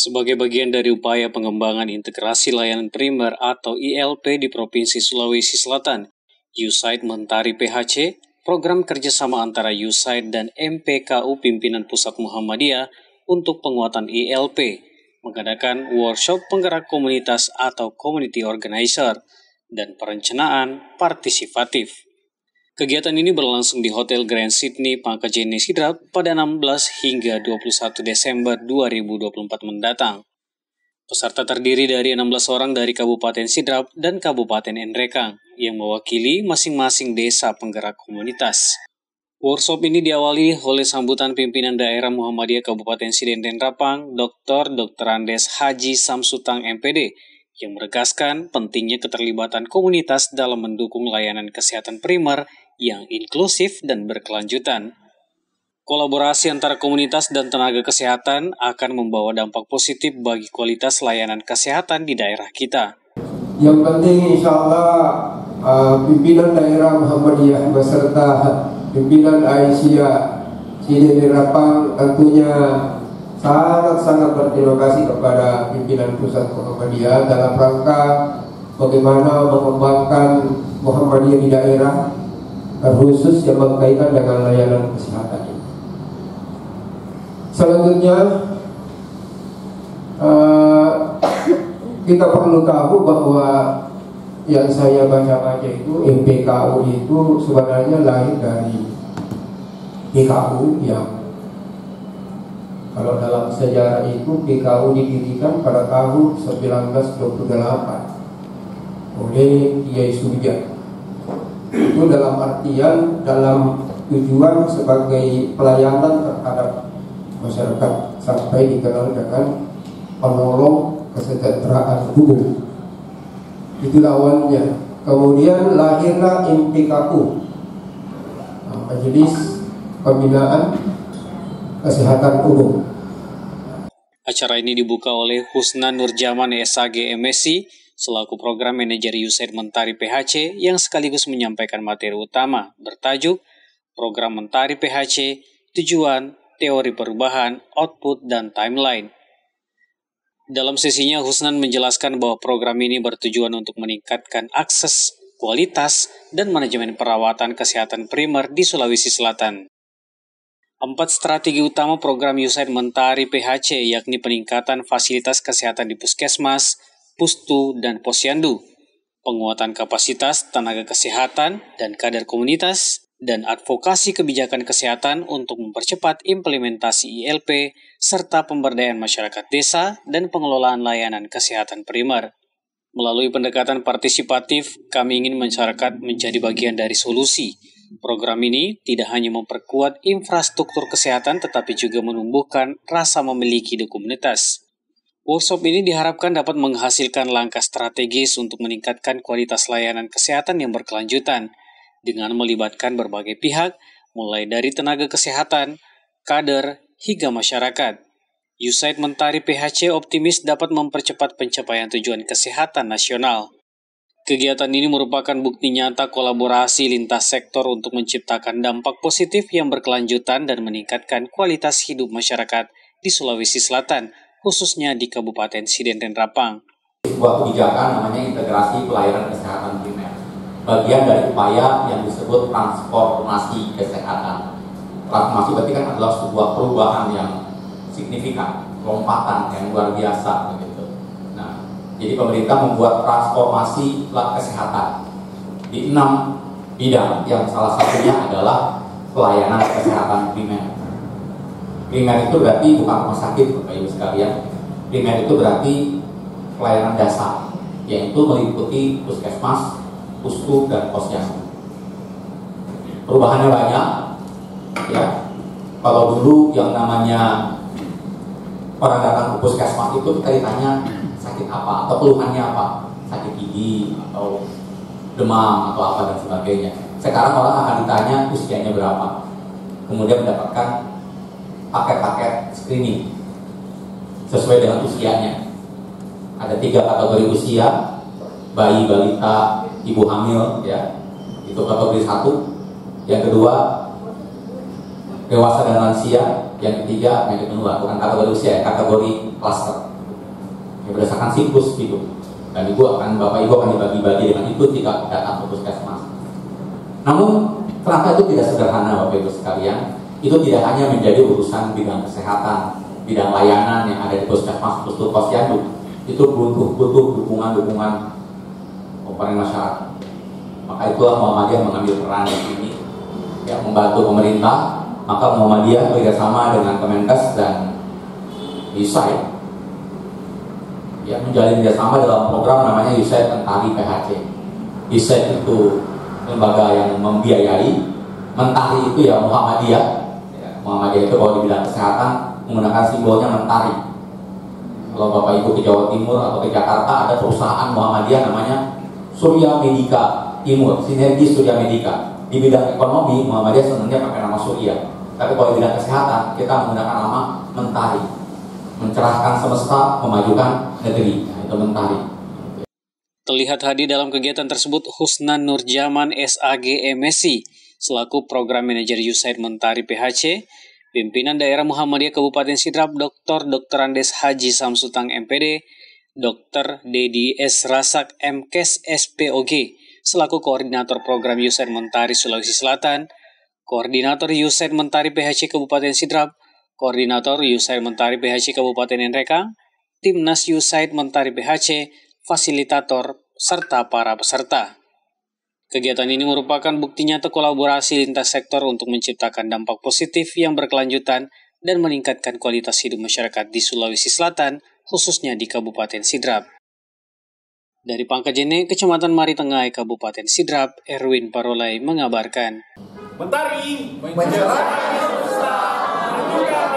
Sebagai bagian dari upaya pengembangan integrasi layanan primer atau ILP di Provinsi Sulawesi Selatan, USAID Mentari PHC, program kerjasama antara USAID dan MPKU Pimpinan Pusat Muhammadiyah untuk penguatan ILP, mengadakan workshop penggerak komunitas atau community organizer, dan perencanaan partisipatif. Kegiatan ini berlangsung di Hotel Grand Sydney Pangkajene Sidrap pada 16 hingga 21 Desember 2024 mendatang. Peserta terdiri dari 16 orang dari Kabupaten Sidrap dan Kabupaten Nrekang yang mewakili masing-masing desa penggerak komunitas. Workshop ini diawali oleh sambutan pimpinan daerah Muhammadiyah Kabupaten Sidenden Rapang, Dr. Andes Haji Samsutang MPD, yang menegaskan pentingnya keterlibatan komunitas dalam mendukung layanan kesehatan primer yang inklusif dan berkelanjutan. Kolaborasi antara komunitas dan tenaga kesehatan akan membawa dampak positif bagi kualitas layanan kesehatan di daerah kita. Yang penting insya Allah pimpinan daerah Muhammadiyah beserta pimpinan Aisyah Sidenden Rapang tentunya sangat berterima kasih kepada pimpinan pusat Muhammadiyah dalam rangka bagaimana mengembangkan Muhammadiyah di daerah, terkhusus yang berkaitan dengan layanan kesehatan ini. Selanjutnya kita perlu tahu bahwa yang saya baca itu MPKU itu sebenarnya lahir dari PKU yang kalau dalam sejarah itu PKU didirikan pada tahun 1928 oleh Kiai Surya. Itu dalam artian, dalam tujuan sebagai pelayanan terhadap masyarakat sampai dikenal dengan penolong kesejahteraan umum. Itu awalnya. Kemudian lahirlah MPKU, Majelis Pembinaan Kesehatan Umum. Acara ini dibuka oleh Husnan Nurjaman SAG MSc selaku program manajer USAID Mentari PHC yang sekaligus menyampaikan materi utama bertajuk Program Mentari PHC, Tujuan, Teori Perubahan, Output, dan Timeline. Dalam sesinya, Husnan menjelaskan bahwa program ini bertujuan untuk meningkatkan akses, kualitas, dan manajemen perawatan kesehatan primer di Sulawesi Selatan. 4 strategi utama program USAID Mentari PHC yakni peningkatan fasilitas kesehatan di puskesmas, pustu, dan posyandu, penguatan kapasitas tenaga kesehatan dan kader komunitas, dan advokasi kebijakan kesehatan untuk mempercepat implementasi ILP, serta pemberdayaan masyarakat desa dan pengelolaan layanan kesehatan primer. Melalui pendekatan partisipatif, kami ingin masyarakat menjadi bagian dari solusi. Program ini tidak hanya memperkuat infrastruktur kesehatan, tetapi juga menumbuhkan rasa memiliki di komunitas. Workshop ini diharapkan dapat menghasilkan langkah strategis untuk meningkatkan kualitas layanan kesehatan yang berkelanjutan, dengan melibatkan berbagai pihak, mulai dari tenaga kesehatan, kader, hingga masyarakat. USAID Mentari PHC optimis dapat mempercepat pencapaian tujuan kesehatan nasional. Kegiatan ini merupakan bukti nyata kolaborasi lintas sektor untuk menciptakan dampak positif yang berkelanjutan dan meningkatkan kualitas hidup masyarakat di Sulawesi Selatan, khususnya di Kabupaten Sidenden Rapang. Sebuah kebijakan namanya integrasi pelayanan kesehatan primer, bagian dari upaya yang disebut transformasi kesehatan. Transformasi berarti kan adalah sebuah perubahan yang signifikan, lompatan yang luar biasa begitu. Nah, jadi pemerintah membuat transformasi kesehatan di 6 bidang, yang salah satunya adalah pelayanan kesehatan primer. Primer itu berarti bukan rumah sakit, Bapak Ibu sekalian. Primer itu berarti pelayanan dasar, yaitu meliputi puskesmas, pustu, dan posyandu. Perubahannya banyak, ya. Kalau dulu yang namanya orang datang ke puskesmas itu kita ditanya sakit apa atau keluhannya apa, sakit gigi atau demam atau apa dan sebagainya. Sekarang orang akan ditanya usianya berapa, kemudian mendapatkan paket-paket screening sesuai dengan usianya. Ada 3 kategori usia: bayi, balita, ibu hamil, ya, itu kategori 1. Yang kedua, dewasa dan lansia. Yang ketiga, yang kedua bukan kategori usia, kategori klaster. berdasarkan siklus gitu. Dan Bapak Ibu akan dibagi-bagi dengan itu jika datang ke puskesmas. Namun ternyata itu tidak sederhana Bapak Ibu sekalian. Itu tidak hanya menjadi urusan bidang kesehatan, bidang layanan yang ada di puskesmas posyandu. Itu butuh dukungan komponen masyarakat. Maka itulah Muhammadiyah mengambil peran di sini, ya, membantu pemerintah. Maka Muhammadiyah bekerjasama dengan Kemenkes dan USAID, ya, menjalin kerjasama dalam program namanya USAID Mentari PHC. USAID itu lembaga yang membiayai, Mentari itu ya Muhammadiyah. Ya, Muhammadiyah itu kalau di bidang kesehatan menggunakan simbolnya Mentari. Kalau Bapak Ibu ke Jawa Timur atau ke Jakarta ada perusahaan Muhammadiyah namanya Surya Medika Timur, Sinergi Surya Medika. Di bidang ekonomi Muhammadiyah sebenarnya pakai nama Surya, tapi kalau di bidang kesehatan kita menggunakan nama Mentari, mencerahkan semesta, memajukan negeri. Nah, itu Mentari. Terlihat hadir dalam kegiatan tersebut Husnan Nurjaman SAG MSI selaku Program Manajer USAID Mentari PHC, Pimpinan Daerah Muhammadiyah Kabupaten Sidrap Dr. Andes Haji Samsutang MPD, Dr. Dedi S. Rasak MKes SPOG selaku Koordinator Program USAID Mentari Sulawesi Selatan, Koordinator USAID Mentari PHC Kabupaten Sidrap, Koordinator USAID Mentari PHC Kabupaten Nrekang, Timnas USAID Mentari PHC, fasilitator, serta para peserta. Kegiatan ini merupakan bukti nyata kolaborasi lintas sektor untuk menciptakan dampak positif yang berkelanjutan dan meningkatkan kualitas hidup masyarakat di Sulawesi Selatan, khususnya di Kabupaten Sidrap. Dari Pangkajene, Kecamatan Mari Tengah, Kabupaten Sidrap, Erwin Parolai mengabarkan. Mentari, mencerahkan semesta, menunjukkan